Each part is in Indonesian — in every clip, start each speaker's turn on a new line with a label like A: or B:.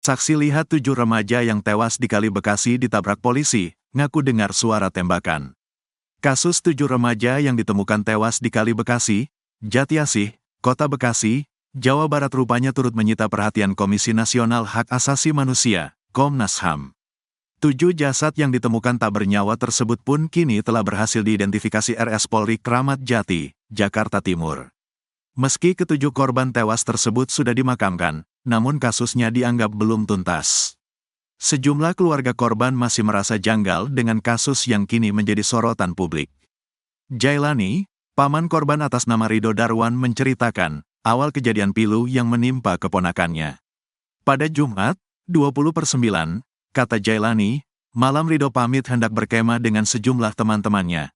A: Saksi lihat 7 remaja yang tewas di Kali Bekasi ditabrak polisi, ngaku dengar suara tembakan. Kasus 7 remaja yang ditemukan tewas di Kali Bekasi, Jatiasih, Kota Bekasi, Jawa Barat rupanya turut menyita perhatian Komisi Nasional Hak Asasi Manusia, Komnas HAM. 7 jasad yang ditemukan tak bernyawa tersebut pun kini telah berhasil diidentifikasi RS Polri Kramat Jati, Jakarta Timur. Meski ketujuh korban tewas tersebut sudah dimakamkan, namun kasusnya dianggap belum tuntas. Sejumlah keluarga korban masih merasa janggal dengan kasus yang kini menjadi sorotan publik. Jailani, paman korban atas nama Ridho Darwan menceritakan awal kejadian pilu yang menimpa keponakannya. Pada Jumat, 20/9, kata Jailani, malam Ridho pamit hendak berkemah dengan sejumlah teman-temannya.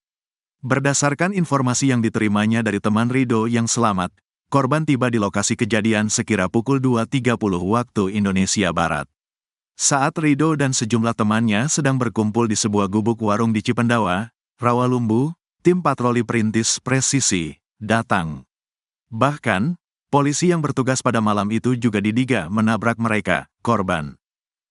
A: Berdasarkan informasi yang diterimanya dari teman Ridho yang selamat, korban tiba di lokasi kejadian sekira pukul 2.30 waktu Indonesia Barat. Saat Ridho dan sejumlah temannya sedang berkumpul di sebuah gubuk warung di Cipendawa, Rawalumbu, tim patroli perintis presisi datang. Bahkan, polisi yang bertugas pada malam itu juga diduga menabrak mereka, korban.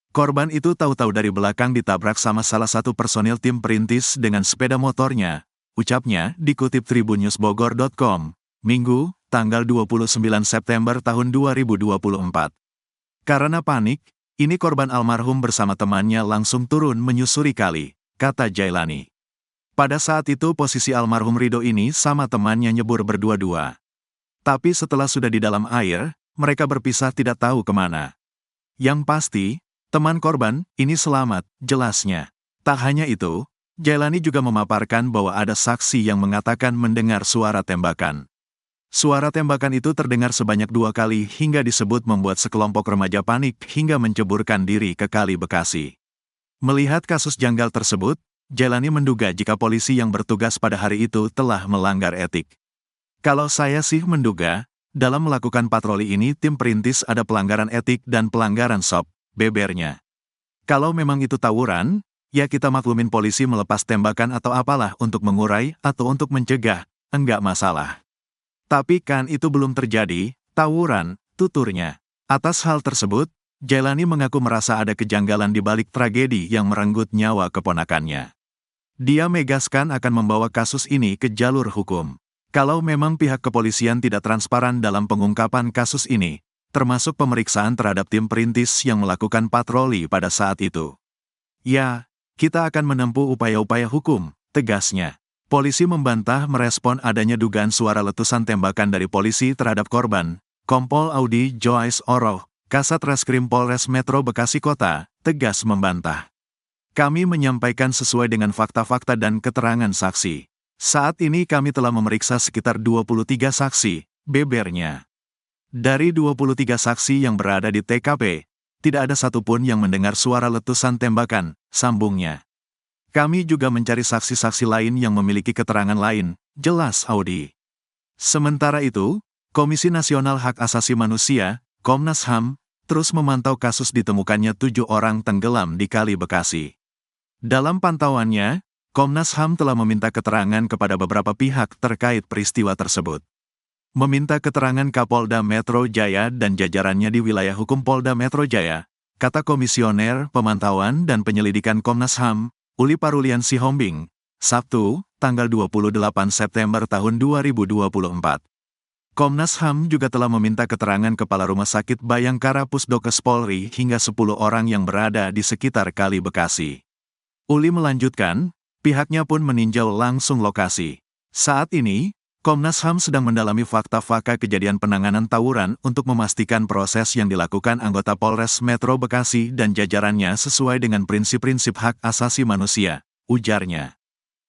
A: Korban itu tahu-tahu dari belakang ditabrak sama salah satu personil tim perintis dengan sepeda motornya, ucapnya dikutip tribunnewsbogor.com, Minggu, tanggal 29 September tahun 2024. Karena panik, ini korban almarhum bersama temannya langsung turun menyusuri kali, kata Jailani. Pada saat itu posisi almarhum Ridho ini sama temannya nyebur berdua-dua. Tapi setelah sudah di dalam air, mereka berpisah tidak tahu kemana. Yang pasti, teman korban ini selamat, jelasnya. Tak hanya itu, Jailani juga memaparkan bahwa ada saksi yang mengatakan mendengar suara tembakan. Suara tembakan itu terdengar sebanyak 2 kali hingga disebut membuat sekelompok remaja panik hingga menceburkan diri ke Kali Bekasi. Melihat kasus janggal tersebut, Jailani menduga jika polisi yang bertugas pada hari itu telah melanggar etik. Kalau saya sih menduga, dalam melakukan patroli ini tim perintis ada pelanggaran etik dan pelanggaran SOP, bebernya. Kalau memang itu tawuran, ya kita maklumin polisi melepas tembakan atau apalah untuk mengurai atau untuk mencegah, enggak masalah. Tapi kan itu belum terjadi, tawuran, tuturnya. Atas hal tersebut, Jailani mengaku merasa ada kejanggalan di balik tragedi yang merenggut nyawa keponakannya. Dia menegaskan akan membawa kasus ini ke jalur hukum. Kalau memang pihak kepolisian tidak transparan dalam pengungkapan kasus ini, termasuk pemeriksaan terhadap tim perintis yang melakukan patroli pada saat itu. Ya, kita akan menempuh upaya-upaya hukum, tegasnya. Polisi membantah merespon adanya dugaan suara letusan tembakan dari polisi terhadap korban. Kompol Audi Joyce Oroh, Kasat Reskrim Polres Metro Bekasi Kota, tegas membantah. Kami menyampaikan sesuai dengan fakta-fakta dan keterangan saksi. Saat ini kami telah memeriksa sekitar 23 saksi, bebernya. Dari 23 saksi yang berada di TKP, tidak ada satupun yang mendengar suara letusan tembakan, sambungnya. Kami juga mencari saksi-saksi lain yang memiliki keterangan lain, jelas Audi. Sementara itu, Komisi Nasional Hak Asasi Manusia, Komnas HAM, terus memantau kasus ditemukannya 7 orang tenggelam di Kali Bekasi. Dalam pantauannya, Komnas HAM telah meminta keterangan kepada beberapa pihak terkait peristiwa tersebut. Meminta keterangan Kapolda Metro Jaya dan jajarannya di wilayah hukum Polda Metro Jaya, kata Komisioner Pemantauan dan Penyelidikan Komnas HAM, Uli Parulian Sihombing, Sabtu, tanggal 28 September tahun 2024. Komnas HAM juga telah meminta keterangan Kepala Rumah Sakit Bayangkara Pusdokes Polri hingga 10 orang yang berada di sekitar Kali Bekasi. Uli melanjutkan, pihaknya pun meninjau langsung lokasi. Saat ini, Komnas HAM sedang mendalami fakta-fakta kejadian penanganan tawuran untuk memastikan proses yang dilakukan anggota Polres Metro Bekasi dan jajarannya sesuai dengan prinsip-prinsip hak asasi manusia, ujarnya.